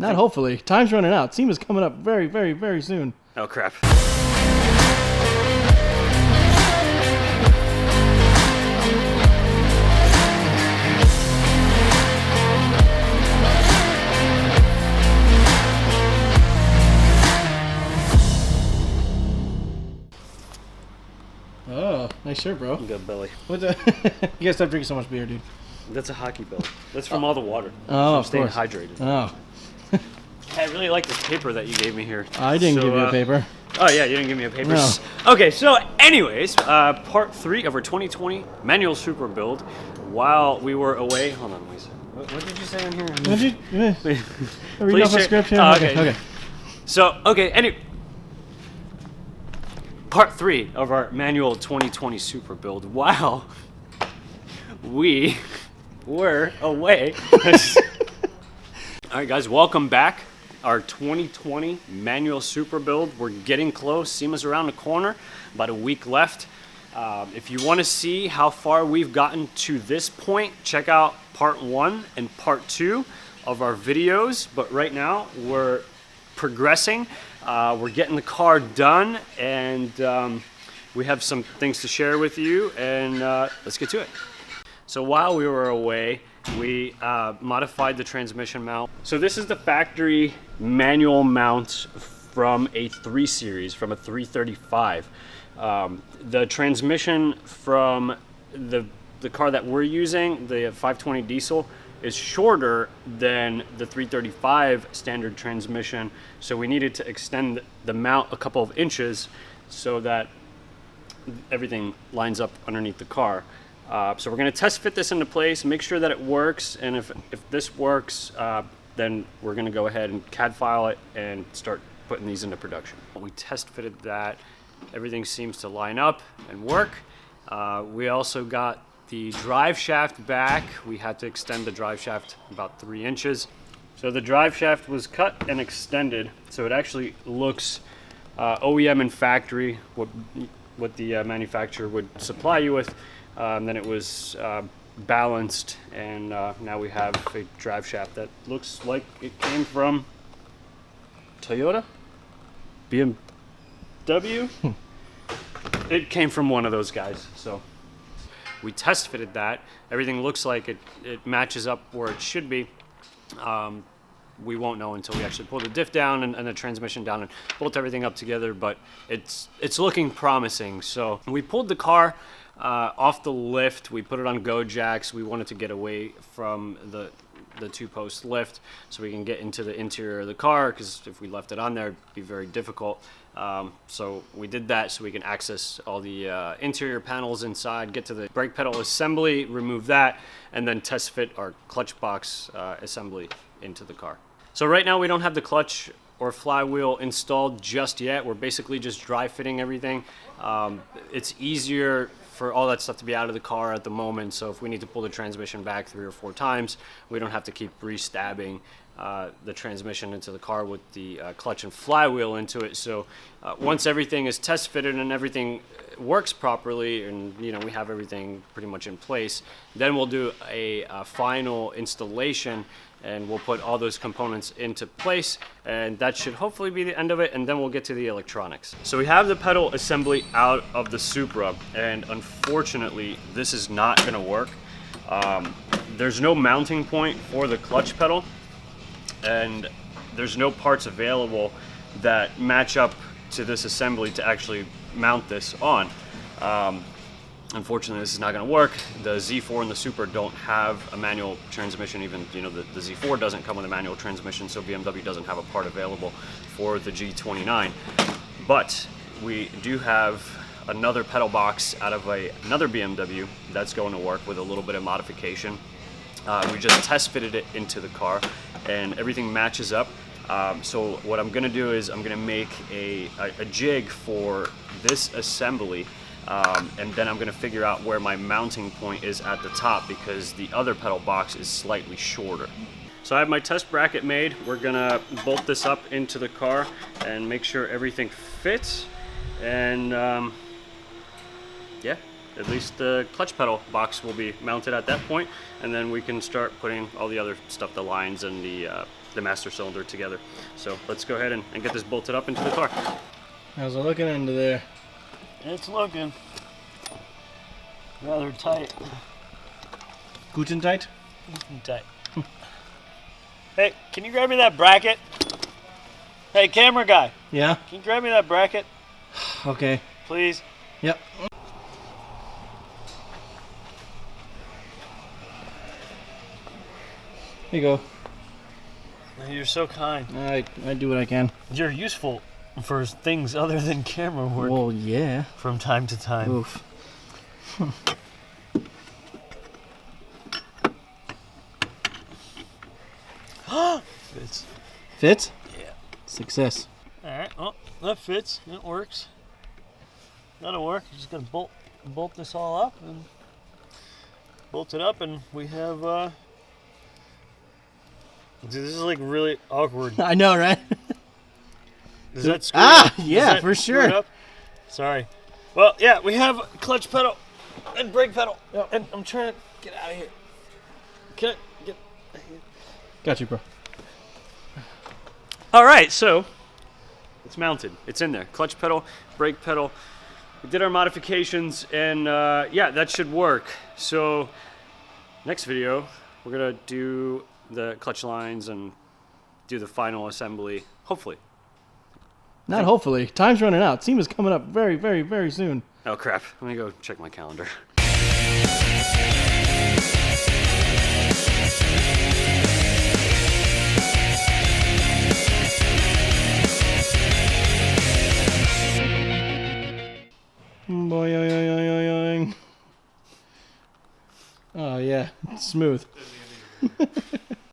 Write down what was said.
Not hopefully. Time's running out. SEMA's coming up very, very, very soon. Oh, crap. Oh, nice shirt, bro. Good belly. What's you gotta stop drinking so much beer, dude. That's a hockey belly. That's from all the water. Oh, I'm staying hydrated. Oh. I really like this paper that you gave me here. I didn't give you a paper. Oh, yeah, you didn't give me a paper. No. Okay, so anyways, part 3 of our 2020 manual Supra build. While we were away, hold on, Lisa. What did you say in here? What did you? Read Please off a share- script here? Oh, Okay. So, part 3 of our manual 2020 Supra build. While we were away. All right, guys, welcome back. Our 2020 manual Supra build. We're getting close. SEMA's around the corner. About a week left. If you want to see how far we've gotten to this point, check out part 1 and part 2 of our videos. But right now, we're progressing. We're getting the car done, and we have some things to share with you, and let's get to it. So while we were away, we modified the transmission mount. So this is the factory manual mount from a 3 Series, from a 335. The transmission from the car that we're using, the 520 diesel, is shorter than the 335 standard transmission, so we needed to extend the mount a couple of inches so that everything lines up underneath the car. So we're going to test fit this into place, make sure that it works, and if this works, then we're going to go ahead and CAD file it and start putting these into production. We test fitted that. Everything seems to line up and work. We also got the drive shaft back. We had to extend the drive shaft about 3 inches. So the drive shaft was cut and extended, so it actually looks OEM and factory, what the manufacturer would supply you with. Then it was balanced, and now we have a drive shaft that looks like it came from Toyota? BMW? It came from one of those guys, so we test fitted that. Everything looks like it matches up where it should be. We won't know until we actually pull the diff down and the transmission down and bolt everything up together, but it's looking promising. So we pulled the car off the lift. We put it on go jacks. We wanted to get away from the 2-post lift so we can get into the interior of the car, because if we left it on there, it'd be very difficult. So we did that so we can access all the interior panels inside, get to the brake pedal assembly, remove that, and then test fit our clutch box assembly into the car. So right now we don't have the clutch or flywheel installed just yet. We're basically just dry fitting everything. It's easier for all that stuff to be out of the car at the moment, so if we need to pull the transmission back 3 or 4 times, we don't have to keep re-stabbing the transmission into the car with the clutch and flywheel into it. So once everything is test fitted and everything works properly, and we have everything pretty much in place, then we'll do a final installation, and we'll put all those components into place, and that should hopefully be the end of it, and then we'll get to the electronics. So we have the pedal assembly out of the Supra, and unfortunately this is not going to work. There's no mounting point for the clutch pedal, and there's no parts available that match up to this assembly to actually mount this on. Unfortunately, this is not going to work. The Z4 and the Supra don't have a manual transmission. Even the Z4 doesn't come with a manual transmission, so BMW doesn't have a part available for the G29. But we do have another pedal box out of another BMW that's going to work with a little bit of modification. We just test fitted it into the car, and everything matches up. So what I'm going to do is I'm going to make a jig for this assembly. And then I'm going to figure out where my mounting point is at the top, because the other pedal box is slightly shorter. So I have my test bracket made. We're going to bolt this up into the car and make sure everything fits. And yeah, at least the clutch pedal box will be mounted at that point. And then we can start putting all the other stuff, the lines and the the master cylinder together. So let's go ahead and get this bolted up into the car. How's it looking into there? It's looking rather tight. Guten tight? Tight. Hey, can you grab me that bracket? Hey, camera guy, Yeah? can you grab me that bracket, Okay. please? Yep. Here you go. You're so kind. I do what I can. You're useful for things other than camera work Well, yeah. from time to time. Oof. Fits. Fits? Yeah. Success. Alright, well, that fits. It works. That'll work. Just gonna bolt this all up and bolt it up, and we have dude, this is like really awkward. I know, right? Does that screw Ah, up? Does yeah, that for screw it sure. up? Sorry. Well, yeah, we have clutch pedal and brake pedal. Yep. And I'm trying to get out of here. Can I get Got you, bro. All right, so it's mounted. It's in there. Clutch pedal, brake pedal. We did our modifications, and yeah, that should work. So next video, we're gonna do the clutch lines and do the final assembly, hopefully. Not hopefully. Time's running out. SEMA's coming up very, very, very soon. Oh crap, let me go check my calendar. Boing. Oh, yeah. Smooth.